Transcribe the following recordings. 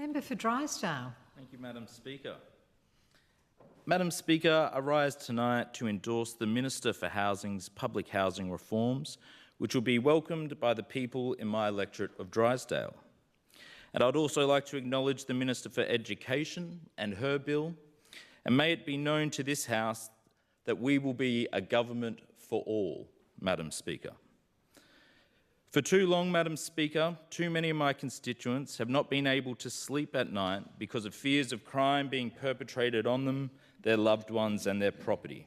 Member for Drysdale. Thank you, Madam Speaker. Madam Speaker, I rise tonight to endorse the Minister for Housing's public housing reforms, which will be welcomed by the people in my electorate of Drysdale. And I'd also like to acknowledge the Minister for Education and her bill, and may it be known to this House that we will be a government for all, Madam Speaker. For too long, Madam Speaker, too many of my constituents have not been able to sleep at night because of fears of crime being perpetrated on them, their loved ones and their property.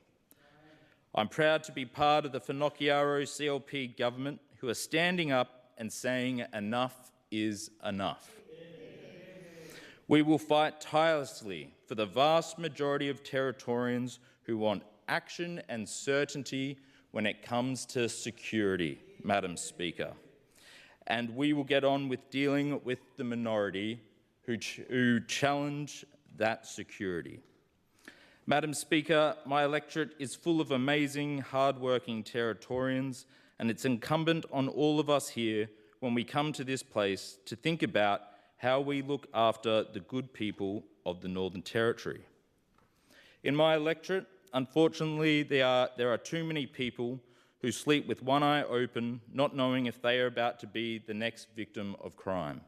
I'm proud to be part of the 𝘊𝘭𝘪𝘯𝘵 CLP government who are standing up and saying enough is enough. We will fight tirelessly for the vast majority of Territorians who want action and certainty when it comes to security, Madam Speaker. And we will get on with dealing with the minority who challenge that security. Madam Speaker, my electorate is full of amazing, hard-working Territorians, and it's incumbent on all of us here when we come to this place to think about how we look after the good people of the Northern Territory. In my electorate, unfortunately, there are too many people who sleep with one eye open, not knowing if they are about to be the next victim of crime.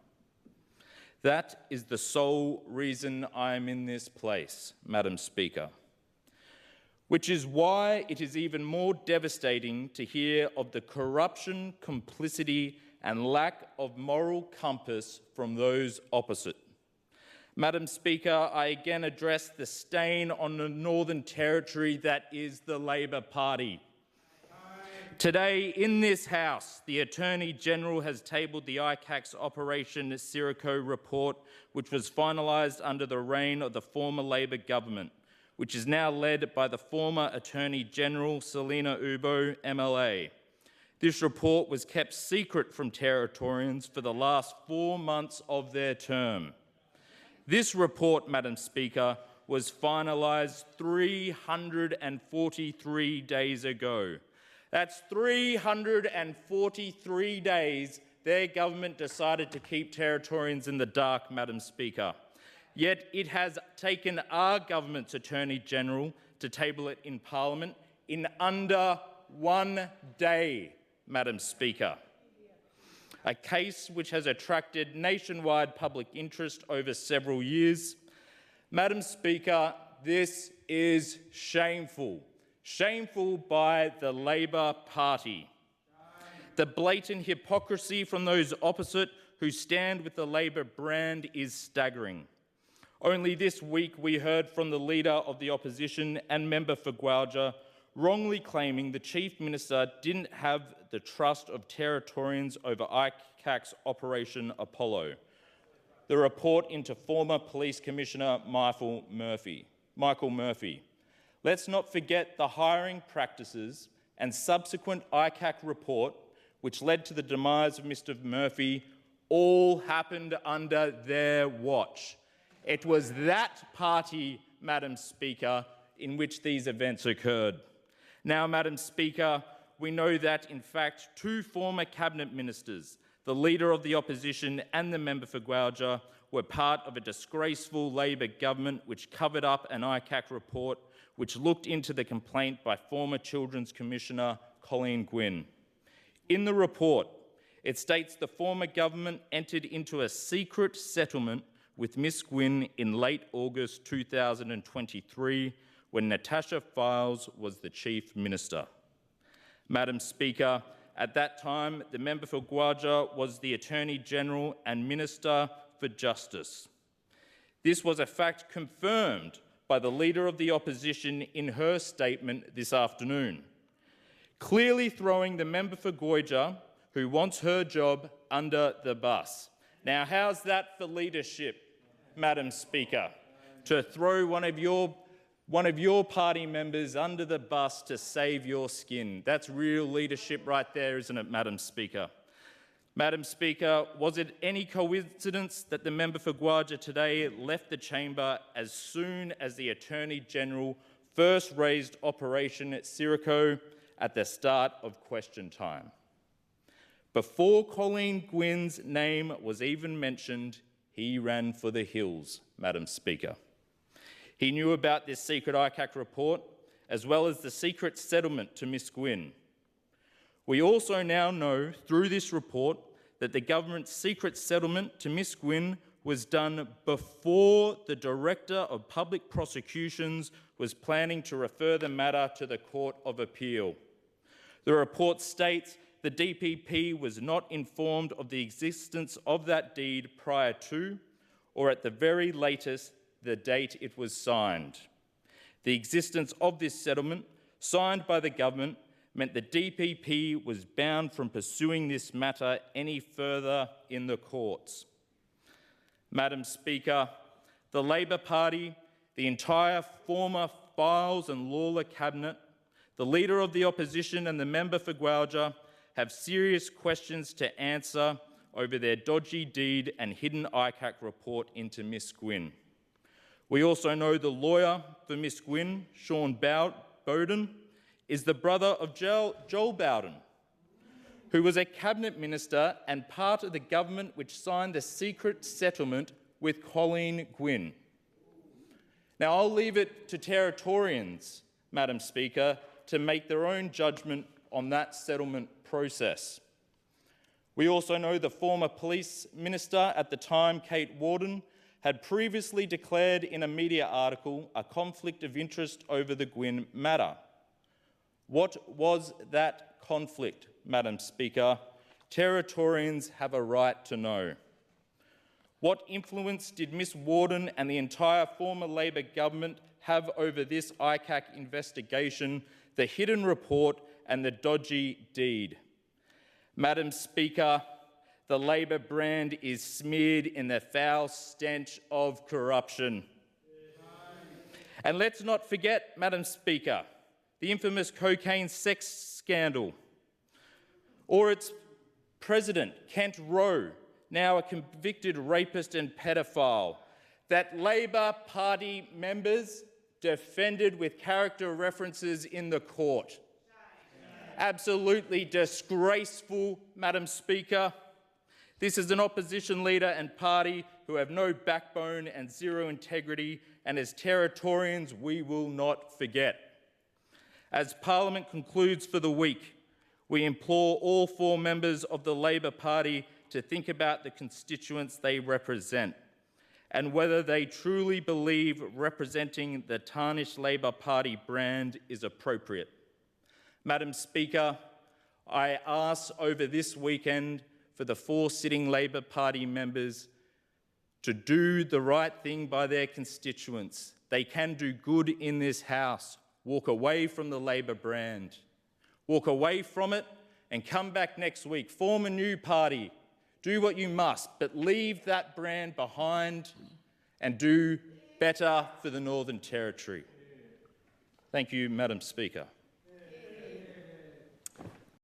That is the sole reason I am in this place, Madam Speaker, which is why it is even more devastating to hear of the corruption, complicity, and lack of moral compass from those opposite. Madam Speaker, I again address the stain on the Northern Territory that is the Labor Party. Today, in this House, the Attorney-General has tabled the ICAC's Operation 𝘓𝘂 report, which was finalised under the reign of the former Labor government, which is now led by the former Attorney-General 𝘊𝘂𝘁𝘓 MLA. This report was kept secret from Territorians for the last 4 months of their term. This report, Madam Speaker, was finalised 343 days ago. That's 343 days their government decided to keep Territorians in the dark, Madam Speaker. Yet it has taken our government's Attorney-General to table it in Parliament in under 1 day, Madam Speaker. A case which has attracted nationwide public interest over several years. Madam Speaker, this is shameful. Shameful by the Labor Party. The blatant hypocrisy from those opposite who stand with the Labor brand is staggering. Only this week we heard from the Leader of the Opposition and Member for 𝘓𝘉𝘂 wrongly claiming the Chief Minister didn't have the trust of Territorians over ICAC's Operation Apollo. The report into former Police Commissioner Michael Murphy. Let's not forget the hiring practices and subsequent ICAC report, which led to the demise of Mr. Murphy, all happened under their watch. It was that party, Madam Speaker, in which these events occurred. Now, Madam Speaker, we know that, in fact, 2 former Cabinet Ministers, the Leader of the Opposition and the Member for 𝘓𝘉𝘂, were part of a disgraceful Labor government which covered up an ICAC report which looked into the complaint by former Children's Commissioner Colleen Gwynne. In the report, it states the former government entered into a secret settlement with Ms Gwynne in late August 2023 when Natasha Fyles was the Chief Minister. Madam Speaker, at that time, the Member for 𝘓𝘉𝘂 was the Attorney-General and Minister for Justice. This was a fact confirmed by the Leader of the Opposition in her statement this afternoon, clearly throwing the Member for 𝘓𝘍𝘂, who wants her job, under the bus. Now, how's that for leadership, Madam Speaker? To throw one of your party members under the bus to save your skin. That's real leadership right there, isn't it, Madam Speaker? Madam Speaker, was it any coincidence that the Member for 𝘓𝘉𝘂 today left the chamber as soon as the Attorney-General first raised Operation 𝘓𝘂𝘁 at the start of question time? Before Colleen Gwynne's name was even mentioned, He ran for the hills, Madam Speaker. He knew about this secret ICAC report, as well as the secret settlement to Miss Gwynne. We also now know through this report that the government's secret settlement to Miss Gwynne was done before the Director of Public Prosecutions was planning to refer the matter to the Court of Appeal. The report states the DPP was not informed of the existence of that deed prior to, or at the very latest, the date it was signed. The existence of this settlement, signed by the government, meant the DPP was bound from pursuing this matter any further in the courts. Madam Speaker, the Labor Party, the entire former Files and Lawler cabinet, the Leader of the Opposition and the member for 𝘓𝘓 have serious questions to answer over their dodgy deed and hidden ICAC report into Miss Gwynne. We also know the lawyer for Miss Gwynne, Sean Bowden, is the brother of Joel Bowden, who was a cabinet minister and part of the government which signed the secret settlement with Colleen Gwynne. Now, I'll leave it to Territorians, Madam Speaker, to make their own judgment on that settlement process. We also know the former police minister at the time, Kate Worden, had previously declared in a media article a conflict of interest over the Gwynne matter. What was that conflict, Madam Speaker? Territorians have a right to know. What influence did Ms Worden and the entire former Labor government have over this ICAC investigation, the hidden report and the dodgy deed? Madam Speaker, the Labor brand is smeared in the foul stench of corruption. And let's not forget, Madam Speaker, the infamous cocaine sex scandal, or its president, Kent Rowe, now a convicted rapist and pedophile, that Labor Party members defended with character references in the court. Absolutely disgraceful, Madam Speaker. This is an opposition leader and party who have no backbone and zero integrity, and as Territorians, we will not forget. As Parliament concludes for the week, we implore all 4 members of the Labor Party to think about the constituents they represent and whether they truly believe representing the tarnished Labor Party brand is appropriate. Madam Speaker, I ask over this weekend for the 4 sitting Labor Party members to do the right thing by their constituents. They can do good in this House. Walk away from the Labor brand. Walk away from it and come back next week. Form a new party. Do what you must, but leave that brand behind and do better for the Northern Territory. Thank you, Madam Speaker.